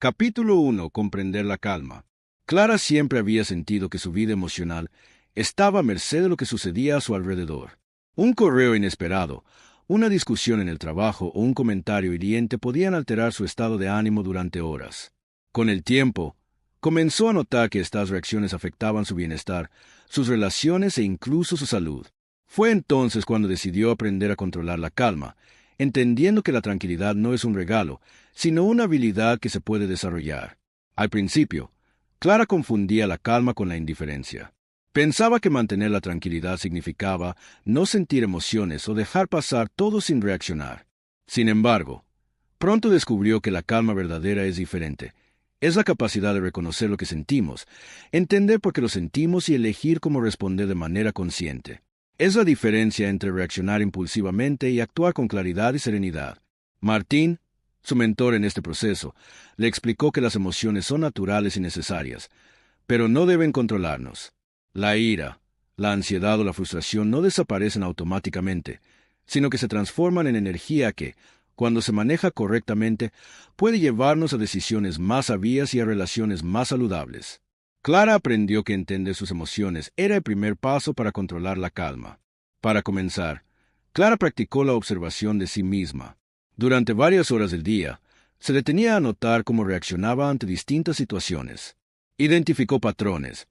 Capítulo 1. Comprender la calma. Clara siempre había sentido que su vida emocional estaba a merced de lo que sucedía a su alrededor. Un correo inesperado, una discusión en el trabajo o un comentario hiriente podían alterar su estado de ánimo durante horas. Con el tiempo, comenzó a notar que estas reacciones afectaban su bienestar, sus relaciones e incluso su salud. Fue entonces cuando decidió aprender a controlar la calma, entendiendo que la tranquilidad no es un regalo, sino una habilidad que se puede desarrollar. Al principio, Clara confundía la calma con la indiferencia. Pensaba que mantener la tranquilidad significaba no sentir emociones o dejar pasar todo sin reaccionar. Sin embargo, pronto descubrió que la calma verdadera es diferente. Es la capacidad de reconocer lo que sentimos, entender por qué lo sentimos y elegir cómo responder de manera consciente. Es la diferencia entre reaccionar impulsivamente y actuar con claridad y serenidad. Martín, su mentor en este proceso, le explicó que las emociones son naturales y necesarias, pero no deben controlarnos. La ira, la ansiedad o la frustración no desaparecen automáticamente, sino que se transforman en energía que, cuando se maneja correctamente, puede llevarnos a decisiones más sabias y a relaciones más saludables. Clara aprendió que entender sus emociones era el primer paso para controlar la calma. Para comenzar, Clara practicó la observación de sí misma. Durante varias horas del día, se detenía a notar cómo reaccionaba ante distintas situaciones. Identificó patrones,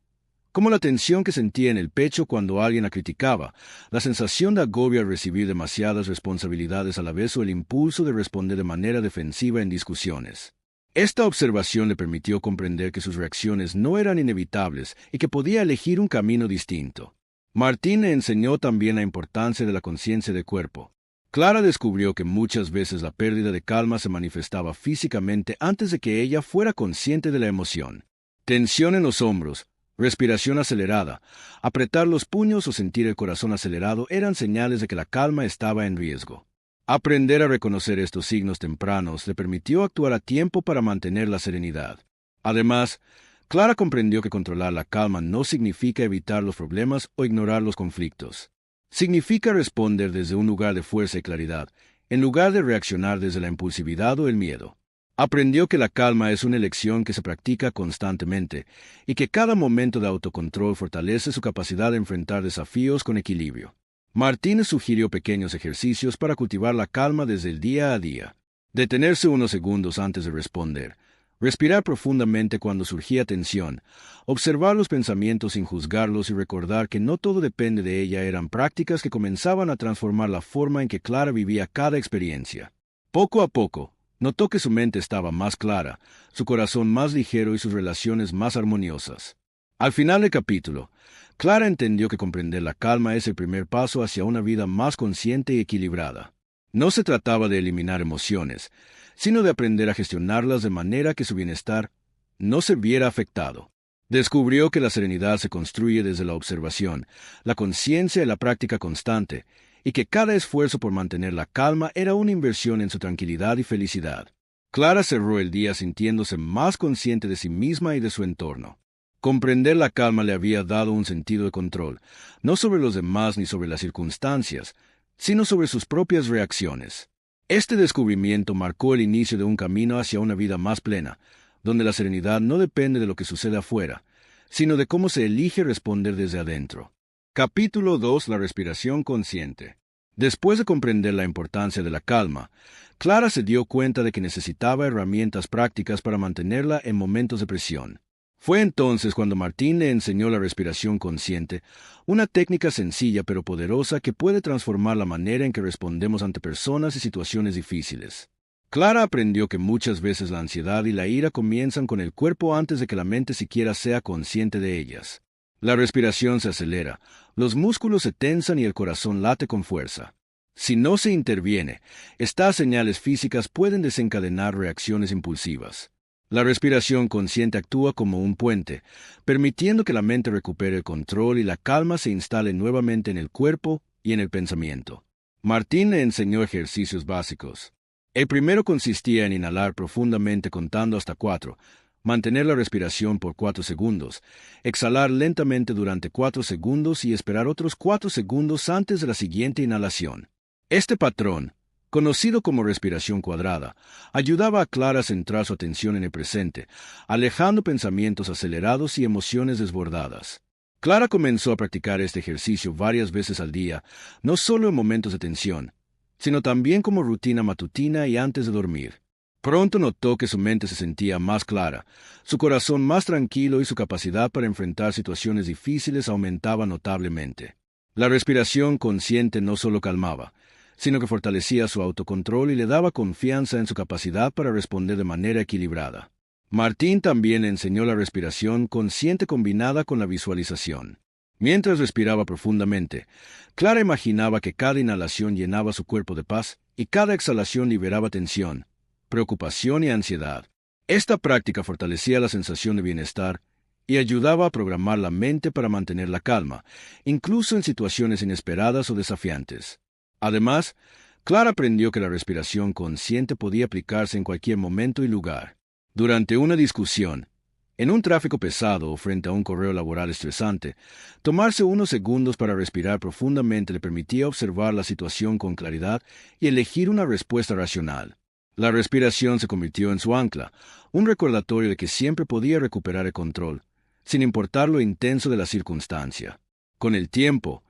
como la tensión que sentía en el pecho cuando alguien la criticaba, la sensación de agobio al recibir demasiadas responsabilidades a la vez o el impulso de responder de manera defensiva en discusiones. Esta observación le permitió comprender que sus reacciones no eran inevitables y que podía elegir un camino distinto. Martín le enseñó también la importancia de la conciencia del cuerpo. Clara descubrió que muchas veces la pérdida de calma se manifestaba físicamente antes de que ella fuera consciente de la emoción. Tensión en los hombros, respiración acelerada, apretar los puños o sentir el corazón acelerado eran señales de que la calma estaba en riesgo. Aprender a reconocer estos signos tempranos le permitió actuar a tiempo para mantener la serenidad. Además, Clara comprendió que controlar la calma no significa evitar los problemas o ignorar los conflictos. Significa responder desde un lugar de fuerza y claridad, en lugar de reaccionar desde la impulsividad o el miedo. Aprendió que la calma es una elección que se practica constantemente y que cada momento de autocontrol fortalece su capacidad de enfrentar desafíos con equilibrio. Martínez sugirió pequeños ejercicios para cultivar la calma desde el día a día. Detenerse unos segundos antes de responder, respirar profundamente cuando surgía tensión, observar los pensamientos sin juzgarlos y recordar que no todo depende de ella eran prácticas que comenzaban a transformar la forma en que Clara vivía cada experiencia. Poco a poco, notó que su mente estaba más clara, su corazón más ligero y sus relaciones más armoniosas. Al final del capítulo, Clara entendió que comprender la calma es el primer paso hacia una vida más consciente y equilibrada. No se trataba de eliminar emociones, sino de aprender a gestionarlas de manera que su bienestar no se viera afectado. Descubrió que la serenidad se construye desde la observación, la conciencia y la práctica constante, y que cada esfuerzo por mantener la calma era una inversión en su tranquilidad y felicidad. Clara cerró el día sintiéndose más consciente de sí misma y de su entorno. Comprender la calma le había dado un sentido de control, no sobre los demás ni sobre las circunstancias, sino sobre sus propias reacciones. Este descubrimiento marcó el inicio de un camino hacia una vida más plena, donde la serenidad no depende de lo que sucede afuera, sino de cómo se elige responder desde adentro. Capítulo 2. La respiración consciente. Después de comprender la importancia de la calma, Clara se dio cuenta de que necesitaba herramientas prácticas para mantenerla en momentos de presión. Fue entonces cuando Martín le enseñó la respiración consciente, una técnica sencilla pero poderosa que puede transformar la manera en que respondemos ante personas y situaciones difíciles. Clara aprendió que muchas veces la ansiedad y la ira comienzan con el cuerpo antes de que la mente siquiera sea consciente de ellas. La respiración se acelera, los músculos se tensan y el corazón late con fuerza. Si no se interviene, estas señales físicas pueden desencadenar reacciones impulsivas. La respiración consciente actúa como un puente, permitiendo que la mente recupere el control y la calma se instale nuevamente en el cuerpo y en el pensamiento. Martín le enseñó ejercicios básicos. El primero consistía en inhalar profundamente contando hasta 4, mantener la respiración por 4 segundos, exhalar lentamente durante 4 segundos y esperar otros 4 segundos antes de la siguiente inhalación. Este patrón, conocido como respiración cuadrada, ayudaba a Clara a centrar su atención en el presente, alejando pensamientos acelerados y emociones desbordadas. Clara comenzó a practicar este ejercicio varias veces al día, no solo en momentos de tensión, sino también como rutina matutina y antes de dormir. Pronto notó que su mente se sentía más clara, su corazón más tranquilo y su capacidad para enfrentar situaciones difíciles aumentaba notablemente. La respiración consciente no solo calmaba, sino que fortalecía su autocontrol y le daba confianza en su capacidad para responder de manera equilibrada. Martín también le enseñó la respiración consciente combinada con la visualización. Mientras respiraba profundamente, Clara imaginaba que cada inhalación llenaba su cuerpo de paz y cada exhalación liberaba tensión, preocupación y ansiedad. Esta práctica fortalecía la sensación de bienestar y ayudaba a programar la mente para mantener la calma, incluso en situaciones inesperadas o desafiantes. Además, Clara aprendió que la respiración consciente podía aplicarse en cualquier momento y lugar. Durante una discusión, en un tráfico pesado o frente a un correo laboral estresante, tomarse unos segundos para respirar profundamente le permitía observar la situación con claridad y elegir una respuesta racional. La respiración se convirtió en su ancla, un recordatorio de que siempre podía recuperar el control, sin importar lo intenso de la circunstancia. Con el tiempo,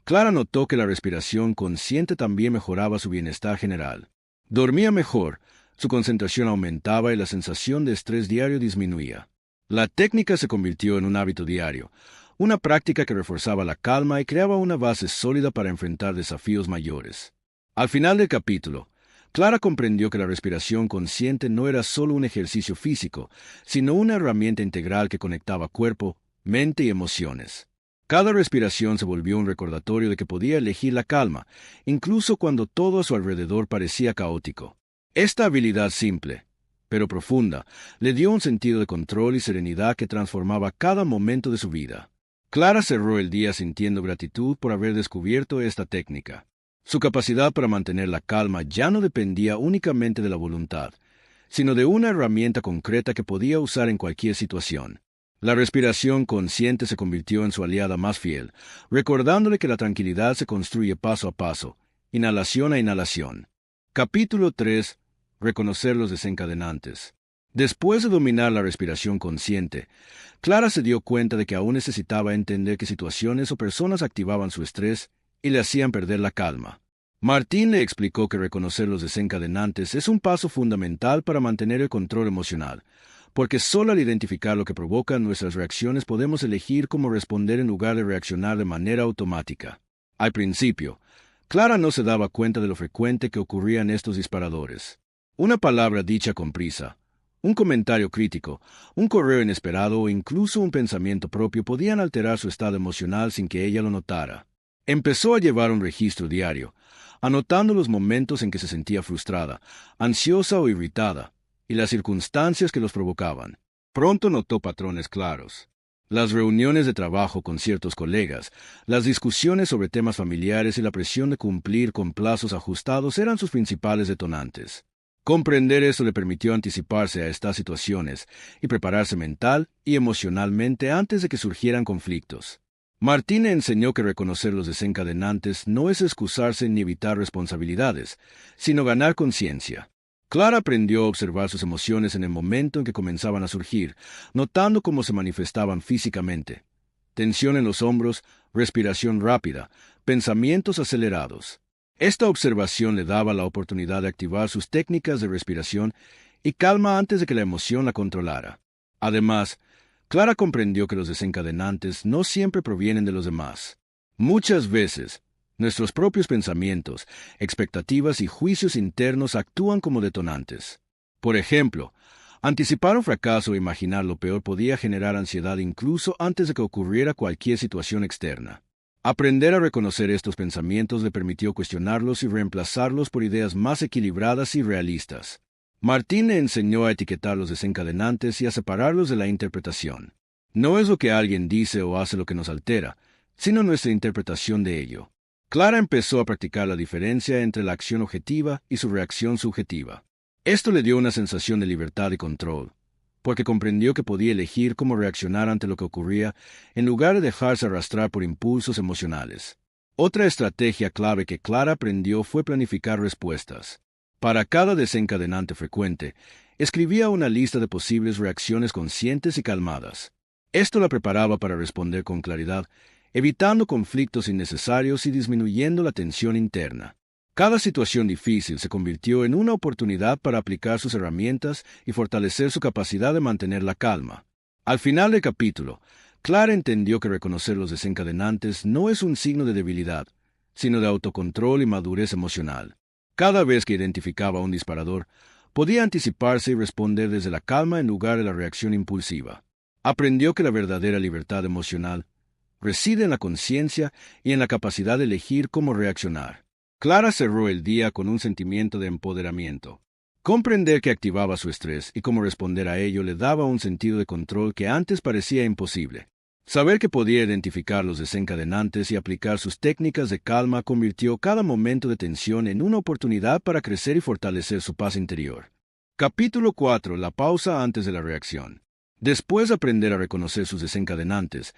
Clara notó que la respiración consciente también mejoraba su bienestar general. Dormía mejor, su concentración aumentaba y la sensación de estrés diario disminuía. La técnica se convirtió en un hábito diario, una práctica que reforzaba la calma y creaba una base sólida para enfrentar desafíos mayores. Al final del capítulo, Clara comprendió que la respiración consciente no era solo un ejercicio físico, sino una herramienta integral que conectaba cuerpo, mente y emociones. Cada respiración se volvió un recordatorio de que podía elegir la calma, incluso cuando todo a su alrededor parecía caótico. Esta habilidad simple, pero profunda, le dio un sentido de control y serenidad que transformaba cada momento de su vida. Clara cerró el día sintiendo gratitud por haber descubierto esta técnica. Su capacidad para mantener la calma ya no dependía únicamente de la voluntad, sino de una herramienta concreta que podía usar en cualquier situación. La respiración consciente se convirtió en su aliada más fiel, recordándole que la tranquilidad se construye paso a paso, inhalación a inhalación. Capítulo 3. Reconocer los desencadenantes. Después de dominar la respiración consciente, Clara se dio cuenta de que aún necesitaba entender qué situaciones o personas activaban su estrés y le hacían perder la calma. Martín le explicó que reconocer los desencadenantes es un paso fundamental para mantener el control emocional, porque solo al identificar lo que provoca nuestras reacciones podemos elegir cómo responder en lugar de reaccionar de manera automática. Al principio, Clara no se daba cuenta de lo frecuente que ocurrían estos disparadores. Una palabra dicha con prisa, un comentario crítico, un correo inesperado o incluso un pensamiento propio podían alterar su estado emocional sin que ella lo notara. Empezó a llevar un registro diario, anotando los momentos en que se sentía frustrada, ansiosa o irritada, y las circunstancias que los provocaban. Pronto notó patrones claros. Las reuniones de trabajo con ciertos colegas, las discusiones sobre temas familiares y la presión de cumplir con plazos ajustados eran sus principales detonantes. Comprender esto le permitió anticiparse a estas situaciones y prepararse mental y emocionalmente antes de que surgieran conflictos. Martín le enseñó que reconocer los desencadenantes no es excusarse ni evitar responsabilidades, sino ganar conciencia. Clara aprendió a observar sus emociones en el momento en que comenzaban a surgir, notando cómo se manifestaban físicamente. Tensión en los hombros, respiración rápida, pensamientos acelerados. Esta observación le daba la oportunidad de activar sus técnicas de respiración y calma antes de que la emoción la controlara. Además, Clara comprendió que los desencadenantes no siempre provienen de los demás. Muchas veces, nuestros propios pensamientos, expectativas y juicios internos actúan como detonantes. Por ejemplo, anticipar un fracaso o imaginar lo peor podía generar ansiedad incluso antes de que ocurriera cualquier situación externa. Aprender a reconocer estos pensamientos le permitió cuestionarlos y reemplazarlos por ideas más equilibradas y realistas. Martín le enseñó a etiquetar los desencadenantes y a separarlos de la interpretación. No es lo que alguien dice o hace lo que nos altera, sino nuestra interpretación de ello. Clara empezó a practicar la diferencia entre la acción objetiva y su reacción subjetiva. Esto le dio una sensación de libertad y control, porque comprendió que podía elegir cómo reaccionar ante lo que ocurría en lugar de dejarse arrastrar por impulsos emocionales. Otra estrategia clave que Clara aprendió fue planificar respuestas. Para cada desencadenante frecuente, escribía una lista de posibles reacciones conscientes y calmadas. Esto la preparaba para responder con claridad, evitando conflictos innecesarios y disminuyendo la tensión interna. Cada situación difícil se convirtió en una oportunidad para aplicar sus herramientas y fortalecer su capacidad de mantener la calma. Al final del capítulo, Clara entendió que reconocer los desencadenantes no es un signo de debilidad, sino de autocontrol y madurez emocional. Cada vez que identificaba un disparador, podía anticiparse y responder desde la calma en lugar de la reacción impulsiva. Aprendió que la verdadera libertad emocional reside en la conciencia y en la capacidad de elegir cómo reaccionar. Clara cerró el día con un sentimiento de empoderamiento. Comprender qué activaba su estrés y cómo responder a ello le daba un sentido de control que antes parecía imposible. Saber que podía identificar los desencadenantes y aplicar sus técnicas de calma convirtió cada momento de tensión en una oportunidad para crecer y fortalecer su paz interior. Capítulo 4. La pausa antes de la reacción. Después de aprender a reconocer sus desencadenantes,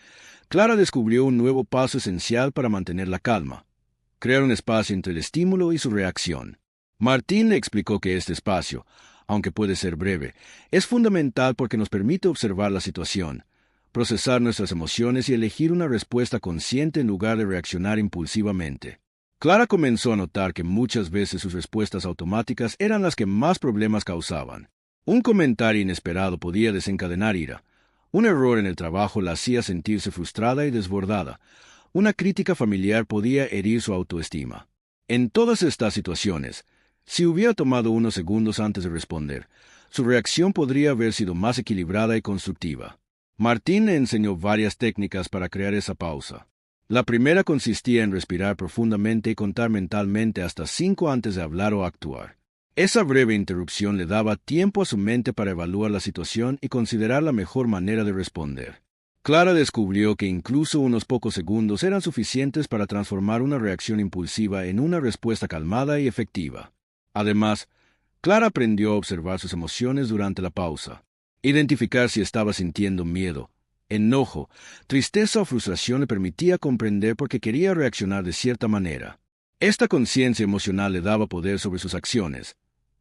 Clara descubrió un nuevo paso esencial para mantener la calma: crear un espacio entre el estímulo y su reacción. Martín le explicó que este espacio, aunque puede ser breve, es fundamental porque nos permite observar la situación, procesar nuestras emociones y elegir una respuesta consciente en lugar de reaccionar impulsivamente. Clara comenzó a notar que muchas veces sus respuestas automáticas eran las que más problemas causaban. Un comentario inesperado podía desencadenar ira. Un error en el trabajo la hacía sentirse frustrada y desbordada. Una crítica familiar podía herir su autoestima. En todas estas situaciones, si hubiera tomado unos segundos antes de responder, su reacción podría haber sido más equilibrada y constructiva. Martín le enseñó varias técnicas para crear esa pausa. La primera consistía en respirar profundamente y contar mentalmente hasta 5 antes de hablar o actuar. Esa breve interrupción le daba tiempo a su mente para evaluar la situación y considerar la mejor manera de responder. Clara descubrió que incluso unos pocos segundos eran suficientes para transformar una reacción impulsiva en una respuesta calmada y efectiva. Además, Clara aprendió a observar sus emociones durante la pausa. Identificar si estaba sintiendo miedo, enojo, tristeza o frustración le permitía comprender por qué quería reaccionar de cierta manera. Esta conciencia emocional le daba poder sobre sus acciones,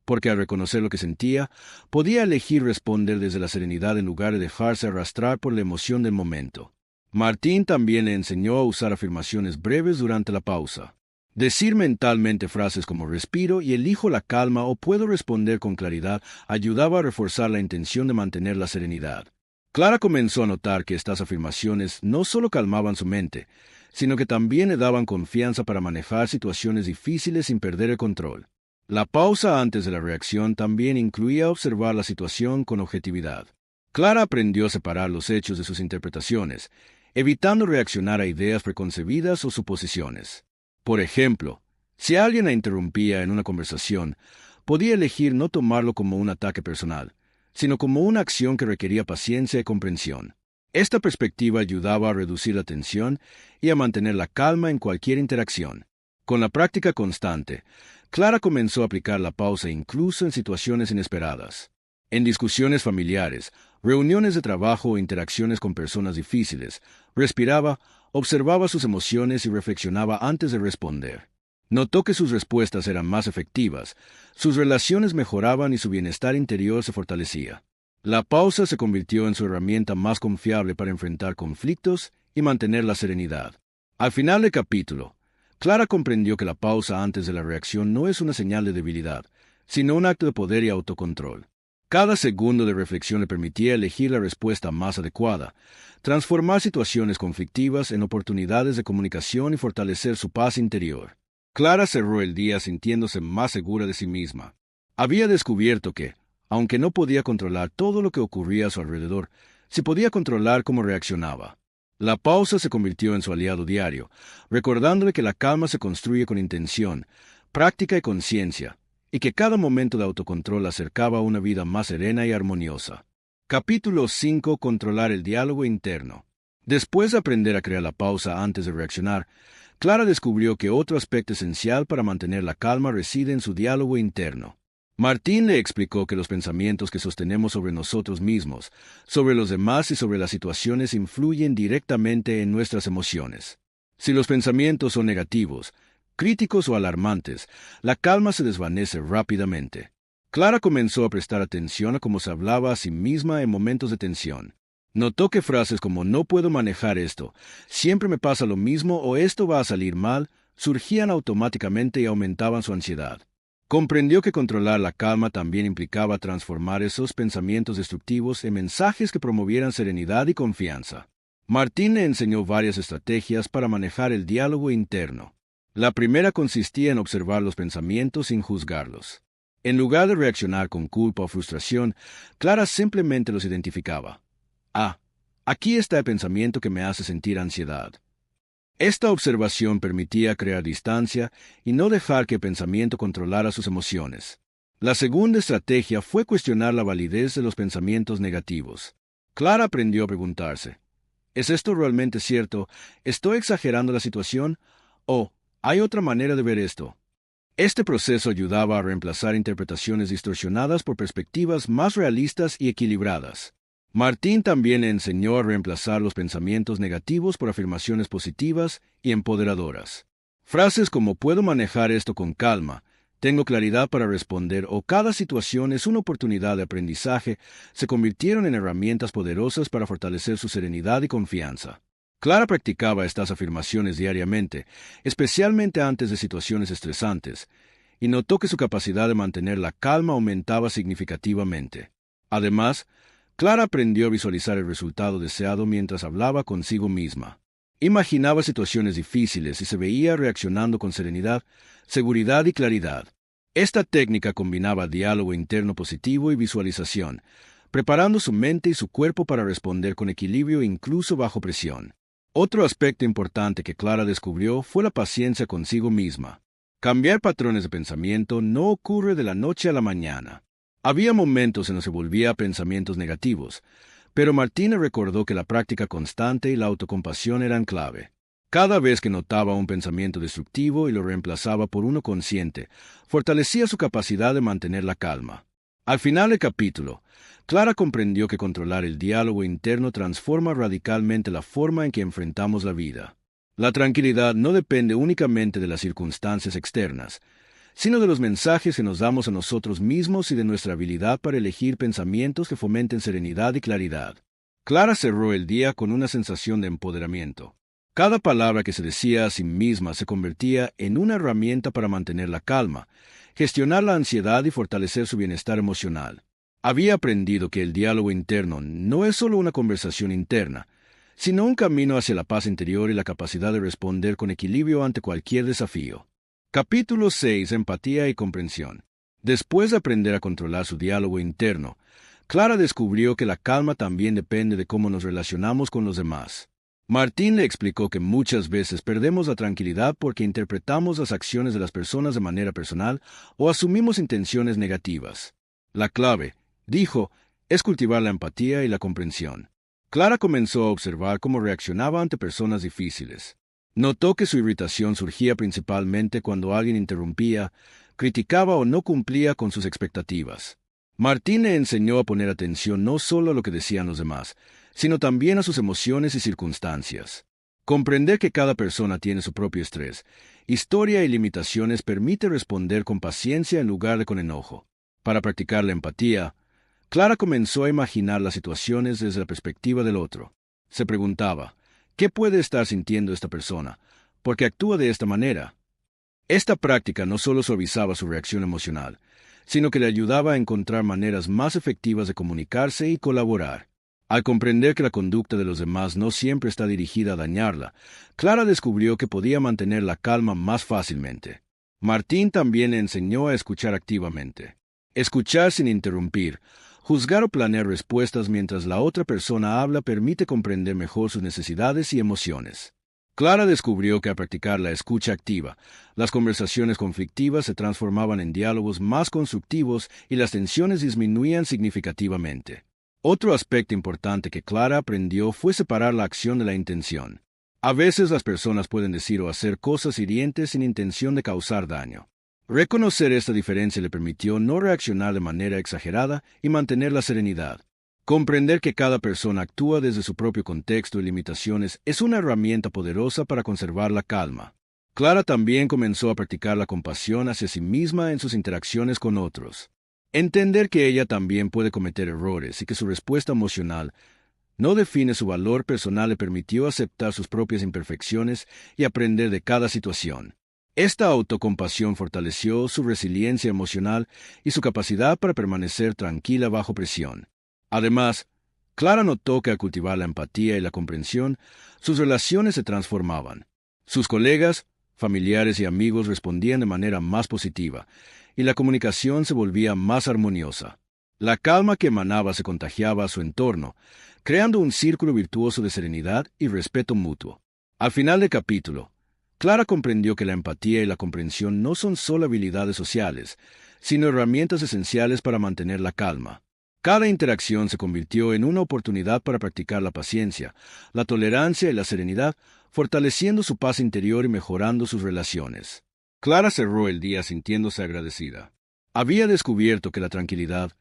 porque al reconocer lo que sentía, podía elegir responder desde la serenidad en lugar de dejarse arrastrar por la emoción del momento. Martín también le enseñó a usar afirmaciones breves durante la pausa. Decir mentalmente frases como respiro y elijo la calma o puedo responder con claridad ayudaba a reforzar la intención de mantener la serenidad. Clara comenzó a notar que estas afirmaciones no solo calmaban su mente, sino que también le daban confianza para manejar situaciones difíciles sin perder el control. La pausa antes de la reacción también incluía observar la situación con objetividad. Clara aprendió a separar los hechos de sus interpretaciones, evitando reaccionar a ideas preconcebidas o suposiciones. Por ejemplo, si alguien la interrumpía en una conversación, podía elegir no tomarlo como un ataque personal, sino como una acción que requería paciencia y comprensión. Esta perspectiva ayudaba a reducir la tensión y a mantener la calma en cualquier interacción. Con la práctica constante, Clara comenzó a aplicar la pausa incluso en situaciones inesperadas. En discusiones familiares, reuniones de trabajo o interacciones con personas difíciles, respiraba, observaba sus emociones y reflexionaba antes de responder. Notó que sus respuestas eran más efectivas, sus relaciones mejoraban y su bienestar interior se fortalecía. La pausa se convirtió en su herramienta más confiable para enfrentar conflictos y mantener la serenidad. Al final del capítulo, Clara comprendió que la pausa antes de la reacción no es una señal de debilidad, sino un acto de poder y autocontrol. Cada segundo de reflexión le permitía elegir la respuesta más adecuada, transformar situaciones conflictivas en oportunidades de comunicación y fortalecer su paz interior. Clara cerró el día sintiéndose más segura de sí misma. Había descubierto que, aunque no podía controlar todo lo que ocurría a su alrededor, sí podía controlar cómo reaccionaba. La pausa se convirtió en su aliado diario, recordándole que la calma se construye con intención, práctica y conciencia, y que cada momento de autocontrol acercaba a una vida más serena y armoniosa. Capítulo 5. Controlar el diálogo interno. Después de aprender a crear la pausa antes de reaccionar, Clara descubrió que otro aspecto esencial para mantener la calma reside en su diálogo interno. Martín le explicó que los pensamientos que sostenemos sobre nosotros mismos, sobre los demás y sobre las situaciones influyen directamente en nuestras emociones. Si los pensamientos son negativos, críticos o alarmantes, la calma se desvanece rápidamente. Clara comenzó a prestar atención a cómo se hablaba a sí misma en momentos de tensión. Notó que frases como "no puedo manejar esto", "siempre me pasa lo mismo" o "esto va a salir mal" surgían automáticamente y aumentaban su ansiedad. Comprendió que controlar la calma también implicaba transformar esos pensamientos destructivos en mensajes que promovieran serenidad y confianza. Martín le enseñó varias estrategias para manejar el diálogo interno. La primera consistía en observar los pensamientos sin juzgarlos. En lugar de reaccionar con culpa o frustración, Clara simplemente los identificaba. Ah, aquí está el pensamiento que me hace sentir ansiedad. Esta observación permitía crear distancia y no dejar que el pensamiento controlara sus emociones. La segunda estrategia fue cuestionar la validez de los pensamientos negativos. Clara aprendió a preguntarse: ¿es esto realmente cierto? ¿Estoy exagerando la situación? ¿O hay otra manera de ver esto? Este proceso ayudaba a reemplazar interpretaciones distorsionadas por perspectivas más realistas y equilibradas. Martín también le enseñó a reemplazar los pensamientos negativos por afirmaciones positivas y empoderadoras. Frases como "puedo manejar esto con calma", "tengo claridad para responder" o "cada situación es una oportunidad de aprendizaje" se convirtieron en herramientas poderosas para fortalecer su serenidad y confianza. Clara practicaba estas afirmaciones diariamente, especialmente antes de situaciones estresantes, y notó que su capacidad de mantener la calma aumentaba significativamente. Además, Clara aprendió a visualizar el resultado deseado mientras hablaba consigo misma. Imaginaba situaciones difíciles y se veía reaccionando con serenidad, seguridad y claridad. Esta técnica combinaba diálogo interno positivo y visualización, preparando su mente y su cuerpo para responder con equilibrio incluso bajo presión. Otro aspecto importante que Clara descubrió fue la paciencia consigo misma. Cambiar patrones de pensamiento no ocurre de la noche a la mañana. Había momentos en los que volvía a pensamientos negativos, pero Martina recordó que la práctica constante y la autocompasión eran clave. Cada vez que notaba un pensamiento destructivo y lo reemplazaba por uno consciente, fortalecía su capacidad de mantener la calma. Al final del capítulo, Clara comprendió que controlar el diálogo interno transforma radicalmente la forma en que enfrentamos la vida. La tranquilidad no depende únicamente de las circunstancias externas, sino de los mensajes que nos damos a nosotros mismos y de nuestra habilidad para elegir pensamientos que fomenten serenidad y claridad. Clara cerró el día con una sensación de empoderamiento. Cada palabra que se decía a sí misma se convertía en una herramienta para mantener la calma, gestionar la ansiedad y fortalecer su bienestar emocional. Había aprendido que el diálogo interno no es solo una conversación interna, sino un camino hacia la paz interior y la capacidad de responder con equilibrio ante cualquier desafío. Capítulo 6. Empatía y comprensión. Después de aprender a controlar su diálogo interno, Clara descubrió que la calma también depende de cómo nos relacionamos con los demás. Martín le explicó que muchas veces perdemos la tranquilidad porque interpretamos las acciones de las personas de manera personal o asumimos intenciones negativas. La clave, dijo, es cultivar la empatía y la comprensión. Clara comenzó a observar cómo reaccionaba ante personas difíciles. Notó que su irritación surgía principalmente cuando alguien interrumpía, criticaba o no cumplía con sus expectativas. Martín le enseñó a poner atención no solo a lo que decían los demás, sino también a sus emociones y circunstancias. Comprender que cada persona tiene su propio estrés, historia y limitaciones permite responder con paciencia en lugar de con enojo. Para practicar la empatía, Clara comenzó a imaginar las situaciones desde la perspectiva del otro. Se preguntaba: ¿qué puede estar sintiendo esta persona? ¿Por qué actúa de esta manera? Esta práctica no solo suavizaba su reacción emocional, sino que le ayudaba a encontrar maneras más efectivas de comunicarse y colaborar. Al comprender que la conducta de los demás no siempre está dirigida a dañarla, Clara descubrió que podía mantener la calma más fácilmente. Martín también le enseñó a escuchar activamente. Escuchar sin interrumpir, juzgar o planear respuestas mientras la otra persona habla permite comprender mejor sus necesidades y emociones. Clara descubrió que al practicar la escucha activa, las conversaciones conflictivas se transformaban en diálogos más constructivos y las tensiones disminuían significativamente. Otro aspecto importante que Clara aprendió fue separar la acción de la intención. A veces las personas pueden decir o hacer cosas hirientes sin intención de causar daño. Reconocer esta diferencia le permitió no reaccionar de manera exagerada y mantener la serenidad. Comprender que cada persona actúa desde su propio contexto y limitaciones es una herramienta poderosa para conservar la calma. Clara también comenzó a practicar la compasión hacia sí misma en sus interacciones con otros. Entender que ella también puede cometer errores y que su respuesta emocional no define su valor personal le permitió aceptar sus propias imperfecciones y aprender de cada situación. Esta autocompasión fortaleció su resiliencia emocional y su capacidad para permanecer tranquila bajo presión. Además, Clara notó que al cultivar la empatía y la comprensión, sus relaciones se transformaban. Sus colegas, familiares y amigos respondían de manera más positiva, y la comunicación se volvía más armoniosa. La calma que emanaba se contagiaba a su entorno, creando un círculo virtuoso de serenidad y respeto mutuo. Al final del capítulo, Clara comprendió que la empatía y la comprensión no son solo habilidades sociales, sino herramientas esenciales para mantener la calma. Cada interacción se convirtió en una oportunidad para practicar la paciencia, la tolerancia y la serenidad, fortaleciendo su paz interior y mejorando sus relaciones. Clara cerró el día sintiéndose agradecida. Había descubierto que la tranquilidad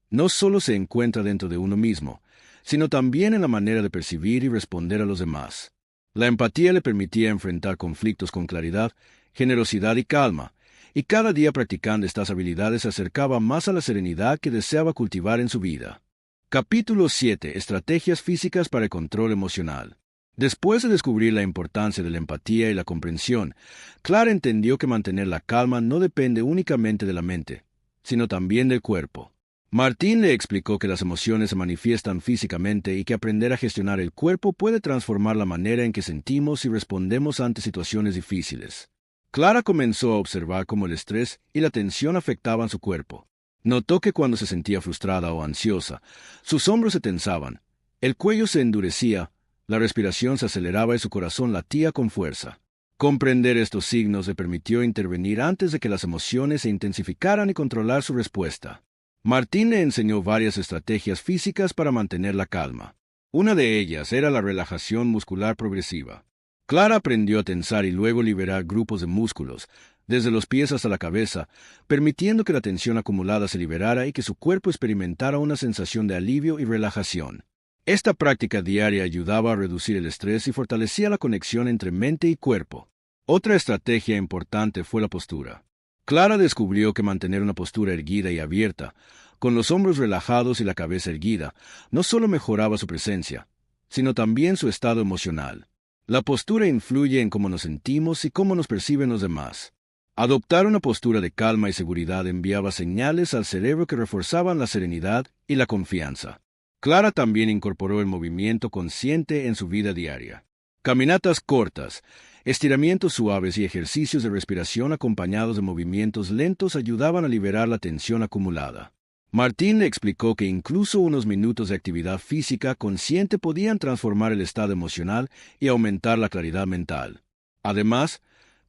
no solo se encuentra dentro de uno mismo, sino también en la manera de percibir y responder a los demás. La empatía le permitía enfrentar conflictos con claridad, generosidad y calma, y cada día practicando estas habilidades se acercaba más a la serenidad que deseaba cultivar en su vida. Capítulo 7. Estrategias físicas para el control emocional. Después de descubrir la importancia de la empatía y la comprensión, Clara entendió que mantener la calma no depende únicamente de la mente, sino también del cuerpo. Martín le explicó que las emociones se manifiestan físicamente y que aprender a gestionar el cuerpo puede transformar la manera en que sentimos y respondemos ante situaciones difíciles. Clara comenzó a observar cómo el estrés y la tensión afectaban su cuerpo. Notó que cuando se sentía frustrada o ansiosa, sus hombros se tensaban, el cuello se endurecía, la respiración se aceleraba y su corazón latía con fuerza. Comprender estos signos le permitió intervenir antes de que las emociones se intensificaran y controlar su respuesta. Martín le enseñó varias estrategias físicas para mantener la calma. Una de ellas era la relajación muscular progresiva. Clara aprendió a tensar y luego liberar grupos de músculos, desde los pies hasta la cabeza, permitiendo que la tensión acumulada se liberara y que su cuerpo experimentara una sensación de alivio y relajación. Esta práctica diaria ayudaba a reducir el estrés y fortalecía la conexión entre mente y cuerpo. Otra estrategia importante fue la postura. Clara descubrió que mantener una postura erguida y abierta, con los hombros relajados y la cabeza erguida, no solo mejoraba su presencia, sino también su estado emocional. La postura influye en cómo nos sentimos y cómo nos perciben los demás. Adoptar una postura de calma y seguridad enviaba señales al cerebro que reforzaban la serenidad y la confianza. Clara también incorporó el movimiento consciente en su vida diaria. Caminatas cortas, estiramientos suaves y ejercicios de respiración acompañados de movimientos lentos ayudaban a liberar la tensión acumulada. Martín le explicó que incluso unos minutos de actividad física consciente podían transformar el estado emocional y aumentar la claridad mental. Además,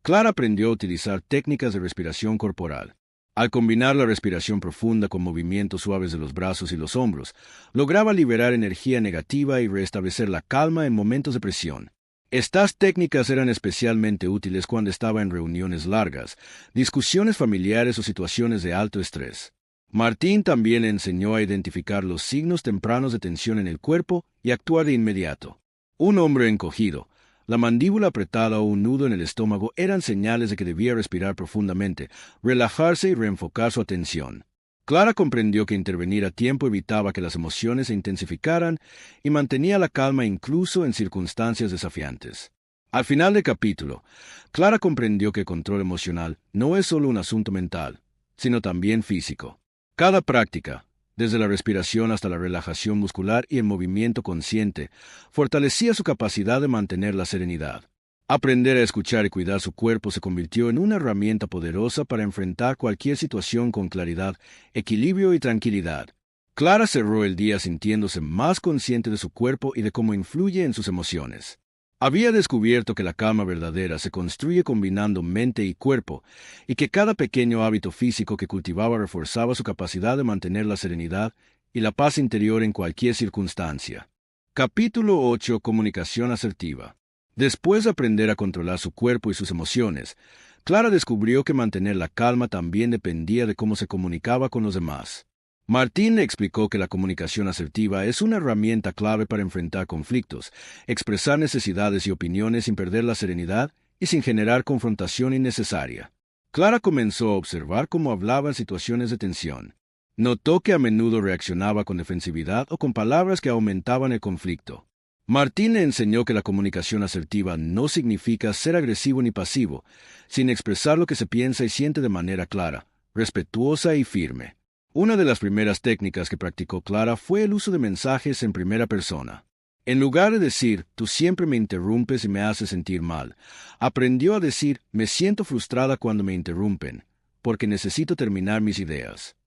Clara aprendió a utilizar técnicas de respiración corporal. Al combinar la respiración profunda con movimientos suaves de los brazos y los hombros, lograba liberar energía negativa y restablecer la calma en momentos de presión. Estas técnicas eran especialmente útiles cuando estaba en reuniones largas, discusiones familiares o situaciones de alto estrés. Martín también le enseñó a identificar los signos tempranos de tensión en el cuerpo y actuar de inmediato. Un hombro encogido, la mandíbula apretada o un nudo en el estómago eran señales de que debía respirar profundamente, relajarse y reenfocar su atención. Clara comprendió que intervenir a tiempo evitaba que las emociones se intensificaran y mantenía la calma incluso en circunstancias desafiantes. Al final del capítulo, Clara comprendió que el control emocional no es solo un asunto mental, sino también físico. Cada práctica, desde la respiración hasta la relajación muscular y el movimiento consciente, fortalecía su capacidad de mantener la serenidad. Aprender a escuchar y cuidar su cuerpo se convirtió en una herramienta poderosa para enfrentar cualquier situación con claridad, equilibrio y tranquilidad. Clara cerró el día sintiéndose más consciente de su cuerpo y de cómo influye en sus emociones. Había descubierto que la calma verdadera se construye combinando mente y cuerpo, y que cada pequeño hábito físico que cultivaba reforzaba su capacidad de mantener la serenidad y la paz interior en cualquier circunstancia. Capítulo 8. Comunicación asertiva. Después de aprender a controlar su cuerpo y sus emociones, Clara descubrió que mantener la calma también dependía de cómo se comunicaba con los demás. Martín le explicó que la comunicación asertiva es una herramienta clave para enfrentar conflictos, expresar necesidades y opiniones sin perder la serenidad y sin generar confrontación innecesaria. Clara comenzó a observar cómo hablaba en situaciones de tensión. Notó que a menudo reaccionaba con defensividad o con palabras que aumentaban el conflicto. Martín le enseñó que la comunicación asertiva no significa ser agresivo ni pasivo, sino expresar lo que se piensa y siente de manera clara, respetuosa y firme. Una de las primeras técnicas que practicó Clara fue el uso de mensajes en primera persona. En lugar de decir, tú siempre me interrumpes y me haces sentir mal, aprendió a decir, me siento frustrada cuando me interrumpen, porque necesito terminar mis ideas.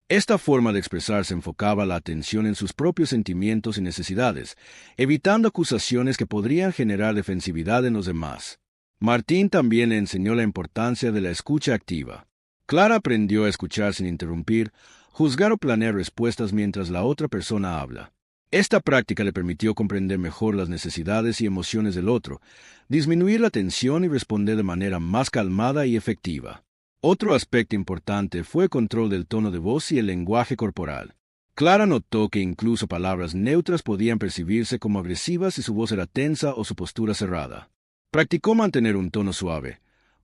Esta forma de expresarse enfocaba la atención en sus propios sentimientos y necesidades, evitando acusaciones que podrían generar defensividad en los demás. Martín también le enseñó la importancia de la escucha activa. Clara aprendió a escuchar sin interrumpir, juzgar o planear respuestas mientras la otra persona habla. Esta práctica le permitió comprender mejor las necesidades y emociones del otro, disminuir la tensión y responder de manera más calmada y efectiva. Otro aspecto importante fue el control del tono de voz y el lenguaje corporal. Clara notó que incluso palabras neutras podían percibirse como agresivas si su voz era tensa o su postura cerrada. Practicó mantener un tono suave,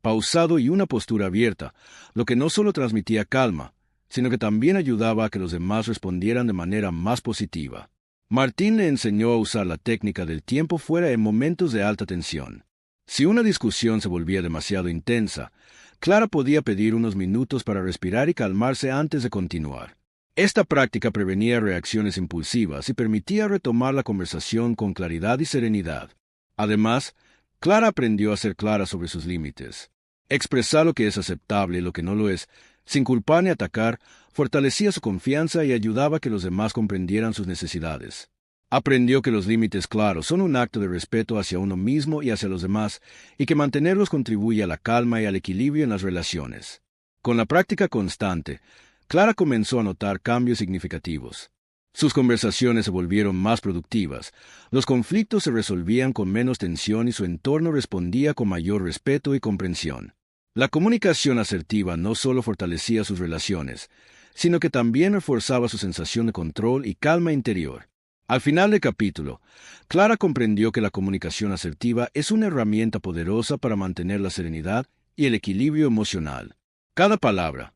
pausado y una postura abierta, lo que no solo transmitía calma, sino que también ayudaba a que los demás respondieran de manera más positiva. Martín le enseñó a usar la técnica del tiempo fuera en momentos de alta tensión. Si una discusión se volvía demasiado intensa, Clara podía pedir unos minutos para respirar y calmarse antes de continuar. Esta práctica prevenía reacciones impulsivas y permitía retomar la conversación con claridad y serenidad. Además, Clara aprendió a ser clara sobre sus límites. Expresar lo que es aceptable y lo que no lo es, sin culpar ni atacar, fortalecía su confianza y ayudaba a que los demás comprendieran sus necesidades. Aprendió que los límites claros son un acto de respeto hacia uno mismo y hacia los demás, y que mantenerlos contribuye a la calma y al equilibrio en las relaciones. Con la práctica constante, Clara comenzó a notar cambios significativos. Sus conversaciones se volvieron más productivas, los conflictos se resolvían con menos tensión y su entorno respondía con mayor respeto y comprensión. La comunicación asertiva no solo fortalecía sus relaciones, sino que también reforzaba su sensación de control y calma interior. Al final del capítulo, Clara comprendió que la comunicación asertiva es una herramienta poderosa para mantener la serenidad y el equilibrio emocional. Cada palabra,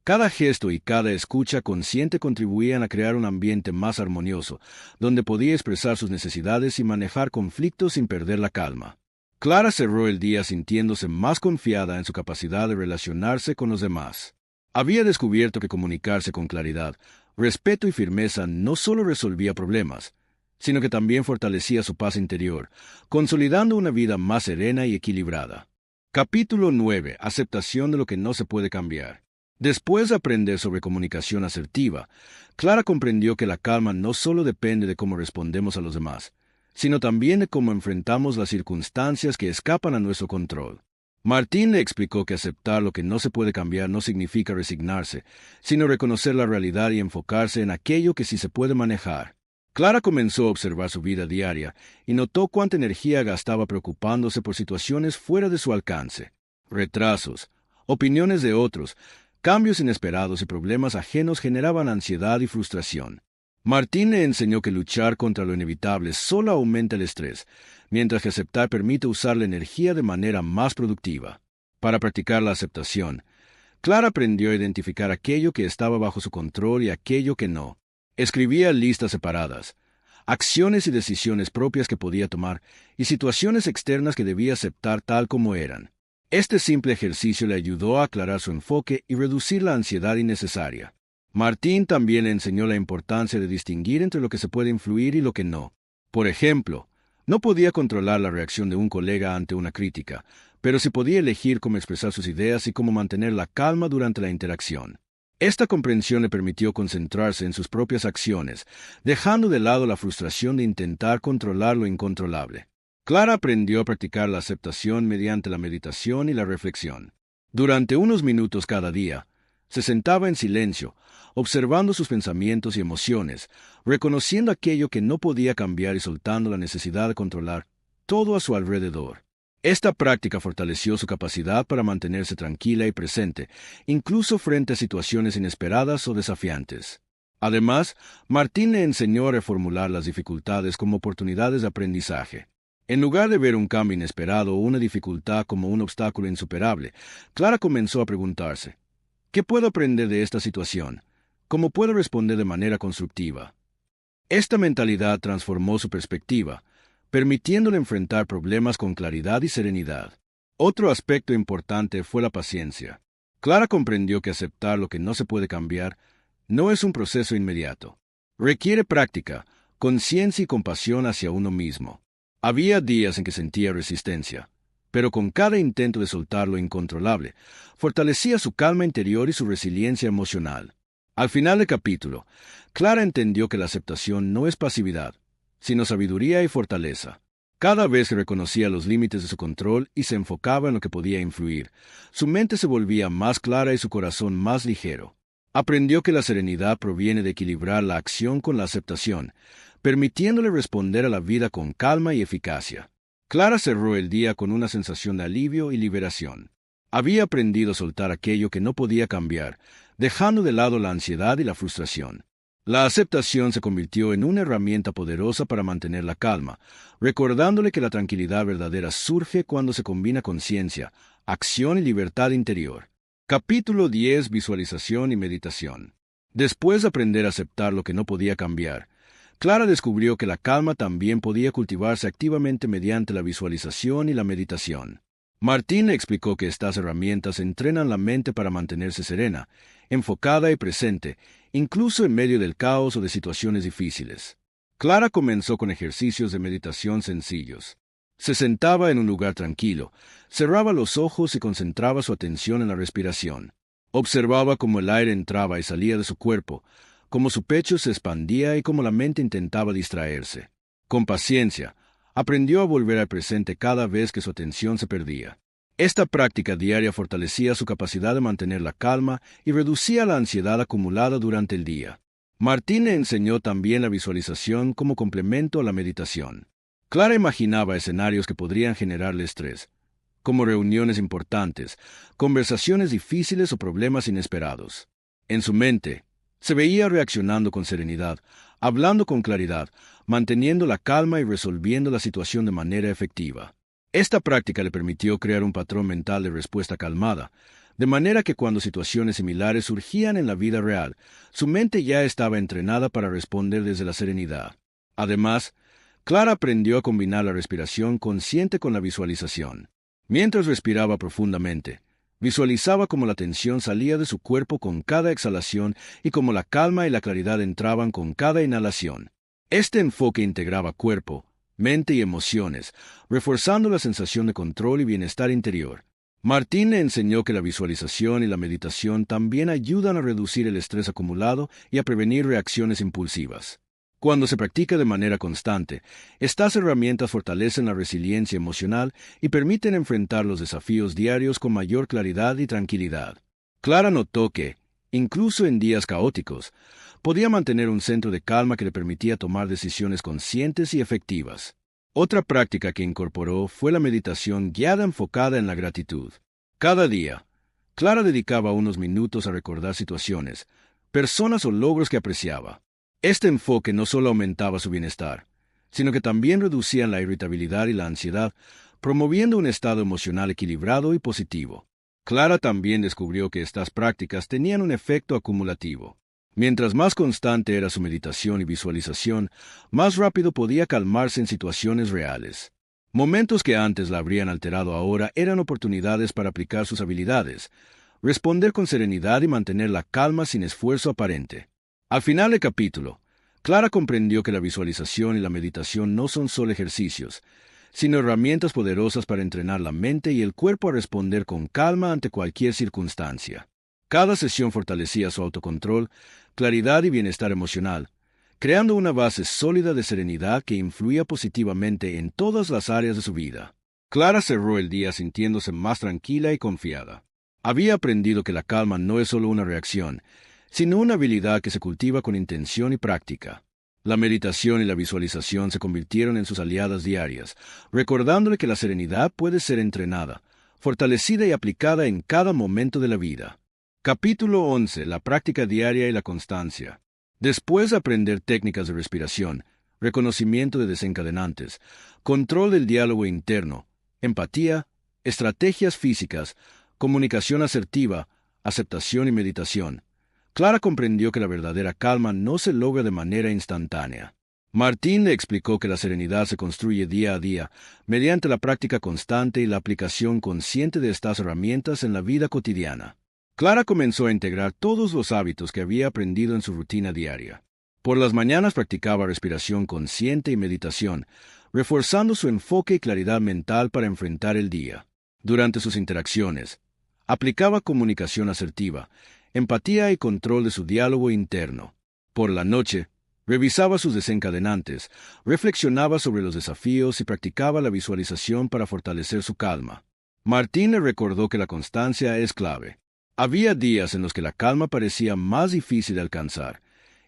cada gesto y cada escucha consciente contribuían a crear un ambiente más armonioso, donde podía expresar sus necesidades y manejar conflictos sin perder la calma. Clara cerró el día sintiéndose más confiada en su capacidad de relacionarse con los demás. Había descubierto que comunicarse con claridad, respeto y firmeza no solo resolvía problemas, sino que también fortalecía su paz interior, consolidando una vida más serena y equilibrada. Capítulo 9. Aceptación de lo que no se puede cambiar. Después de aprender sobre comunicación asertiva, Clara comprendió que la calma no solo depende de cómo respondemos a los demás, sino también de cómo enfrentamos las circunstancias que escapan a nuestro control. Martín le explicó que aceptar lo que no se puede cambiar no significa resignarse, sino reconocer la realidad y enfocarse en aquello que sí se puede manejar. Clara comenzó a observar su vida diaria y notó cuánta energía gastaba preocupándose por situaciones fuera de su alcance. Retrasos, opiniones de otros, cambios inesperados y problemas ajenos generaban ansiedad y frustración. Martín le enseñó que luchar contra lo inevitable solo aumenta el estrés, mientras que aceptar permite usar la energía de manera más productiva. Para practicar la aceptación, Clara aprendió a identificar aquello que estaba bajo su control y aquello que no. Escribía listas separadas, acciones y decisiones propias que podía tomar y situaciones externas que debía aceptar tal como eran. Este simple ejercicio le ayudó a aclarar su enfoque y reducir la ansiedad innecesaria. Martín también le enseñó la importancia de distinguir entre lo que se puede influir y lo que no. Por ejemplo, no podía controlar la reacción de un colega ante una crítica, pero sí podía elegir cómo expresar sus ideas y cómo mantener la calma durante la interacción. Esta comprensión le permitió concentrarse en sus propias acciones, dejando de lado la frustración de intentar controlar lo incontrolable. Clara aprendió a practicar la aceptación mediante la meditación y la reflexión. Durante unos minutos cada día, se sentaba en silencio, observando sus pensamientos y emociones, reconociendo aquello que no podía cambiar y soltando la necesidad de controlar todo a su alrededor. Esta práctica fortaleció su capacidad para mantenerse tranquila y presente, incluso frente a situaciones inesperadas o desafiantes. Además, Martín le enseñó a reformular las dificultades como oportunidades de aprendizaje. En lugar de ver un cambio inesperado o una dificultad como un obstáculo insuperable, Clara comenzó a preguntarse, ¿qué puedo aprender de esta situación? ¿Cómo puedo responder de manera constructiva? Esta mentalidad transformó su perspectiva, permitiéndole enfrentar problemas con claridad y serenidad. Otro aspecto importante fue la paciencia. Clara comprendió que aceptar lo que no se puede cambiar no es un proceso inmediato. Requiere práctica, conciencia y compasión hacia uno mismo. Había días en que sentía resistencia, pero con cada intento de soltar lo incontrolable, fortalecía su calma interior y su resiliencia emocional. Al final del capítulo, Clara entendió que la aceptación no es pasividad, sino sabiduría y fortaleza. Cada vez que reconocía los límites de su control y se enfocaba en lo que podía influir, su mente se volvía más clara y su corazón más ligero. Aprendió que la serenidad proviene de equilibrar la acción con la aceptación, permitiéndole responder a la vida con calma y eficacia. Clara cerró el día con una sensación de alivio y liberación. Había aprendido a soltar aquello que no podía cambiar, dejando de lado la ansiedad y la frustración. La aceptación se convirtió en una herramienta poderosa para mantener la calma, recordándole que la tranquilidad verdadera surge cuando se combina conciencia, acción y libertad interior. Capítulo 10. Visualización y meditación. Después de aprender a aceptar lo que no podía cambiar, Clara descubrió que la calma también podía cultivarse activamente mediante la visualización y la meditación. Martín le explicó que estas herramientas entrenan la mente para mantenerse serena, enfocada y presente, incluso en medio del caos o de situaciones difíciles. Clara comenzó con ejercicios de meditación sencillos. Se sentaba en un lugar tranquilo, cerraba los ojos y concentraba su atención en la respiración. Observaba cómo el aire entraba y salía de su cuerpo, cómo su pecho se expandía y cómo la mente intentaba distraerse. Con paciencia, aprendió a volver al presente cada vez que su atención se perdía. Esta práctica diaria fortalecía su capacidad de mantener la calma y reducía la ansiedad acumulada durante el día. Martín le enseñó también la visualización como complemento a la meditación. Clara imaginaba escenarios que podrían generarle estrés, como reuniones importantes, conversaciones difíciles o problemas inesperados. En su mente, se veía reaccionando con serenidad, hablando con claridad, manteniendo la calma y resolviendo la situación de manera efectiva. Esta práctica le permitió crear un patrón mental de respuesta calmada, de manera que cuando situaciones similares surgían en la vida real, su mente ya estaba entrenada para responder desde la serenidad. Además, Clara aprendió a combinar la respiración consciente con la visualización. Mientras respiraba profundamente, visualizaba cómo la tensión salía de su cuerpo con cada exhalación y cómo la calma y la claridad entraban con cada inhalación. Este enfoque integraba cuerpo, mente y emociones, reforzando la sensación de control y bienestar interior. Martín le enseñó que la visualización y la meditación también ayudan a reducir el estrés acumulado y a prevenir reacciones impulsivas. Cuando se practica de manera constante, estas herramientas fortalecen la resiliencia emocional y permiten enfrentar los desafíos diarios con mayor claridad y tranquilidad. Clara notó que, incluso en días caóticos, podía mantener un centro de calma que le permitía tomar decisiones conscientes y efectivas. Otra práctica que incorporó fue la meditación guiada enfocada en la gratitud. Cada día, Clara dedicaba unos minutos a recordar situaciones, personas o logros que apreciaba. Este enfoque no solo aumentaba su bienestar, sino que también reducía la irritabilidad y la ansiedad, promoviendo un estado emocional equilibrado y positivo. Clara también descubrió que estas prácticas tenían un efecto acumulativo. Mientras más constante era su meditación y visualización, más rápido podía calmarse en situaciones reales. Momentos que antes la habrían alterado ahora eran oportunidades para aplicar sus habilidades, responder con serenidad y mantener la calma sin esfuerzo aparente. Al final del capítulo, Clara comprendió que la visualización y la meditación no son solo ejercicios, sino herramientas poderosas para entrenar la mente y el cuerpo a responder con calma ante cualquier circunstancia. Cada sesión fortalecía su autocontrol, claridad y bienestar emocional, creando una base sólida de serenidad que influía positivamente en todas las áreas de su vida. Clara cerró el día sintiéndose más tranquila y confiada. Había aprendido que la calma no es solo una reacción, sino una habilidad que se cultiva con intención y práctica. La meditación y la visualización se convirtieron en sus aliadas diarias, recordándole que la serenidad puede ser entrenada, fortalecida y aplicada en cada momento de la vida. Capítulo 11. La práctica diaria y la constancia. Después de aprender técnicas de respiración, reconocimiento de desencadenantes, control del diálogo interno, empatía, estrategias físicas, comunicación asertiva, aceptación y meditación, Clara comprendió que la verdadera calma no se logra de manera instantánea. Martín le explicó que la serenidad se construye día a día mediante la práctica constante y la aplicación consciente de estas herramientas en la vida cotidiana. Clara comenzó a integrar todos los hábitos que había aprendido en su rutina diaria. Por las mañanas practicaba respiración consciente y meditación, reforzando su enfoque y claridad mental para enfrentar el día. Durante sus interacciones, aplicaba comunicación asertiva, empatía y control de su diálogo interno. Por la noche, revisaba sus desencadenantes, reflexionaba sobre los desafíos y practicaba la visualización para fortalecer su calma. Martín le recordó que la constancia es clave. Había días en los que la calma parecía más difícil de alcanzar,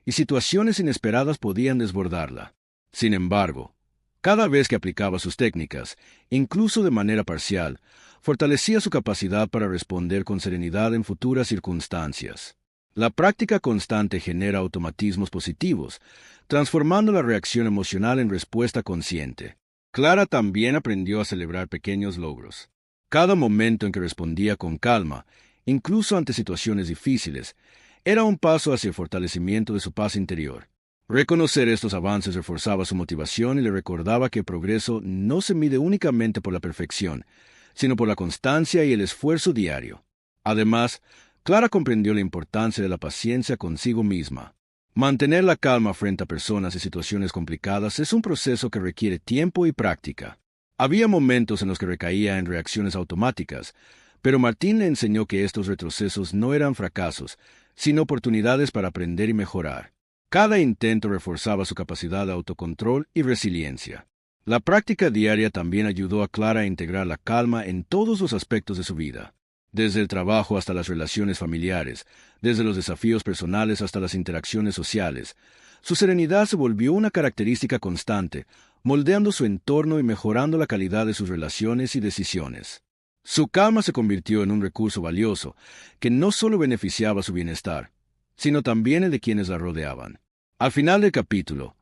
y situaciones inesperadas podían desbordarla. Sin embargo, cada vez que aplicaba sus técnicas, incluso de manera parcial, fortalecía su capacidad para responder con serenidad en futuras circunstancias. La práctica constante genera automatismos positivos, transformando la reacción emocional en respuesta consciente. Clara también aprendió a celebrar pequeños logros. Cada momento en que respondía con calma, incluso ante situaciones difíciles, era un paso hacia el fortalecimiento de su paz interior. Reconocer estos avances reforzaba su motivación y le recordaba que el progreso no se mide únicamente por la perfección, sino por la constancia y el esfuerzo diario. Además, Clara comprendió la importancia de la paciencia consigo misma. Mantener la calma frente a personas y situaciones complicadas es un proceso que requiere tiempo y práctica. Había momentos en los que recaía en reacciones automáticas, pero Martín le enseñó que estos retrocesos no eran fracasos, sino oportunidades para aprender y mejorar. Cada intento reforzaba su capacidad de autocontrol y resiliencia. La práctica diaria también ayudó a Clara a integrar la calma en todos los aspectos de su vida, desde el trabajo hasta las relaciones familiares, desde los desafíos personales hasta las interacciones sociales. Su serenidad se volvió una característica constante, moldeando su entorno y mejorando la calidad de sus relaciones y decisiones. Su calma se convirtió en un recurso valioso que no solo beneficiaba su bienestar, sino también el de quienes la rodeaban. Al final del capítulo,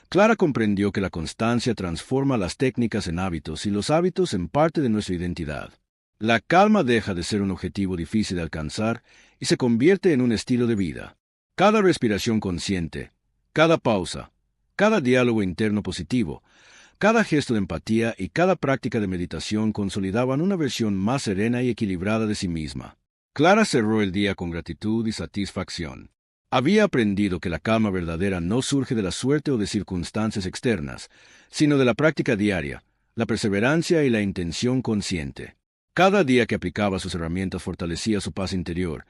Clara comprendió que la constancia transforma las técnicas en hábitos y los hábitos en parte de nuestra identidad. La calma deja de ser un objetivo difícil de alcanzar y se convierte en un estilo de vida. Cada respiración consciente, cada pausa, cada diálogo interno positivo, cada gesto de empatía y cada práctica de meditación consolidaban una versión más serena y equilibrada de sí misma. Clara cerró el día con gratitud y satisfacción. Había aprendido que la calma verdadera no surge de la suerte o de circunstancias externas, sino de la práctica diaria, la perseverancia y la intención consciente. Cada día que aplicaba sus herramientas fortalecía su paz interior,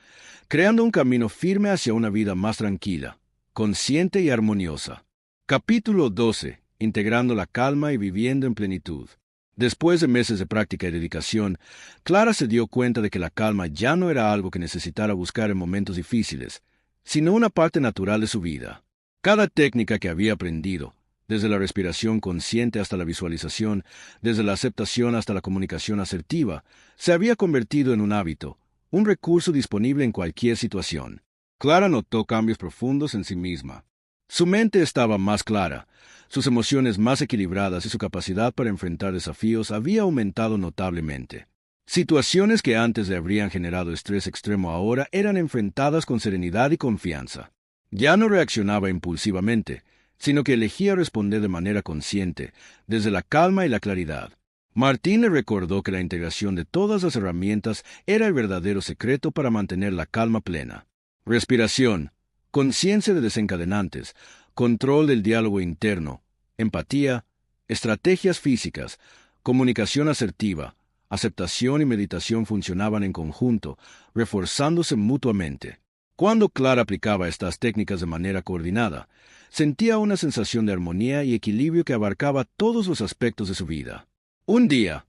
creando un camino firme hacia una vida más tranquila, consciente y armoniosa. Capítulo 12. Integrando la calma y viviendo en plenitud. Después de meses de práctica y dedicación, Clara se dio cuenta de que la calma ya no era algo que necesitara buscar en momentos difíciles, sino una parte natural de su vida. Cada técnica que había aprendido, desde la respiración consciente hasta la visualización, desde la aceptación hasta la comunicación asertiva, se había convertido en un hábito, un recurso disponible en cualquier situación. Clara notó cambios profundos en sí misma. Su mente estaba más clara, sus emociones más equilibradas y su capacidad para enfrentar desafíos había aumentado notablemente. Situaciones que antes le habrían generado estrés extremo ahora eran enfrentadas con serenidad y confianza. Ya no reaccionaba impulsivamente, sino que elegía responder de manera consciente, desde la calma y la claridad. Martín le recordó que la integración de todas las herramientas era el verdadero secreto para mantener la calma plena. Respiración, conciencia de desencadenantes, control del diálogo interno, empatía, estrategias físicas, comunicación asertiva, aceptación y meditación funcionaban en conjunto, reforzándose mutuamente. Cuando Clara aplicaba estas técnicas de manera coordinada, sentía una sensación de armonía y equilibrio que abarcaba todos los aspectos de su vida. Un día,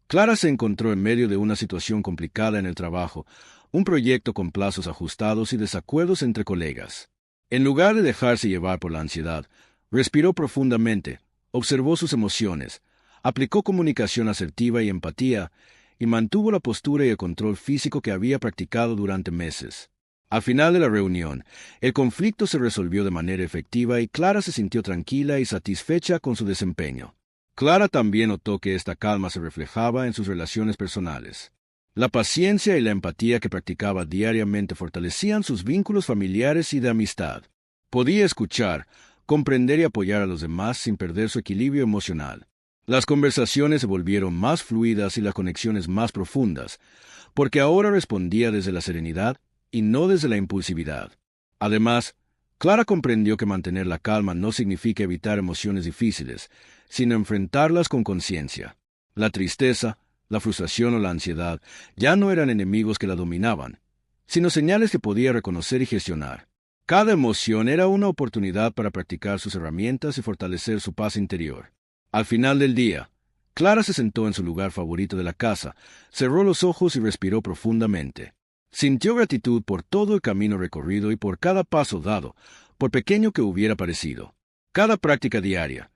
Clara se encontró en medio de una situación complicada en el trabajo, un proyecto con plazos ajustados y desacuerdos entre colegas. En lugar de dejarse llevar por la ansiedad, Respiró profundamente, observó sus emociones, aplicó comunicación asertiva y empatía, y mantuvo la postura y el control físico que había practicado durante meses. Al final de la reunión, el conflicto se resolvió de manera efectiva y Clara se sintió tranquila y satisfecha con su desempeño. Clara también notó que esta calma se reflejaba en sus relaciones personales. La paciencia y la empatía que practicaba diariamente fortalecían sus vínculos familiares y de amistad. Podía escuchar, comprender y apoyar a los demás sin perder su equilibrio emocional. Las conversaciones se volvieron más fluidas y las conexiones más profundas, porque ahora respondía desde la serenidad y no desde la impulsividad. Además, Clara comprendió que mantener la calma no significa evitar emociones difíciles, sino enfrentarlas con conciencia. La tristeza, la frustración o la ansiedad ya no eran enemigos que la dominaban, sino señales que podía reconocer y gestionar. Cada emoción era una oportunidad para practicar sus herramientas y fortalecer su paz interior. Al final del día, Clara se sentó en su lugar favorito de la casa, cerró los ojos y respiró profundamente. Sintió gratitud por todo el camino recorrido y por cada paso dado, por pequeño que hubiera parecido. Cada práctica diaria,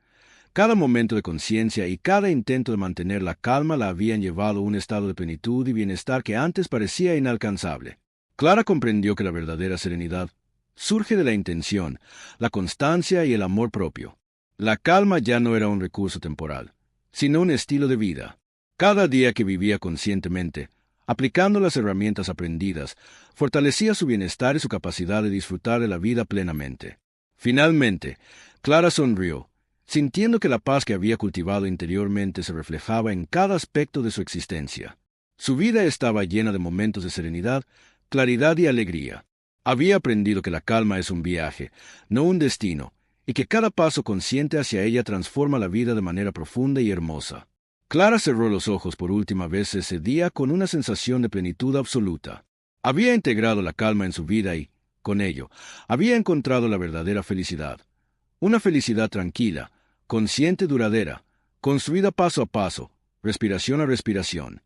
cada momento de conciencia y cada intento de mantener la calma la habían llevado a un estado de plenitud y bienestar que antes parecía inalcanzable. Clara comprendió que la verdadera serenidad surge de la intención, la constancia y el amor propio. La calma ya no era un recurso temporal, sino un estilo de vida. Cada día que vivía conscientemente, aplicando las herramientas aprendidas, fortalecía su bienestar y su capacidad de disfrutar de la vida plenamente. Finalmente, Clara sonrió, sintiendo que la paz que había cultivado interiormente se reflejaba en cada aspecto de su existencia. Su vida estaba llena de momentos de serenidad, claridad y alegría. Había aprendido que la calma es un viaje, no un destino, y que cada paso consciente hacia ella transforma la vida de manera profunda y hermosa. Clara cerró los ojos por última vez ese día con una sensación de plenitud absoluta. Había integrado la calma en su vida y, con ello, había encontrado la verdadera felicidad. Una felicidad tranquila, consciente y duradera, construida paso a paso, respiración a respiración.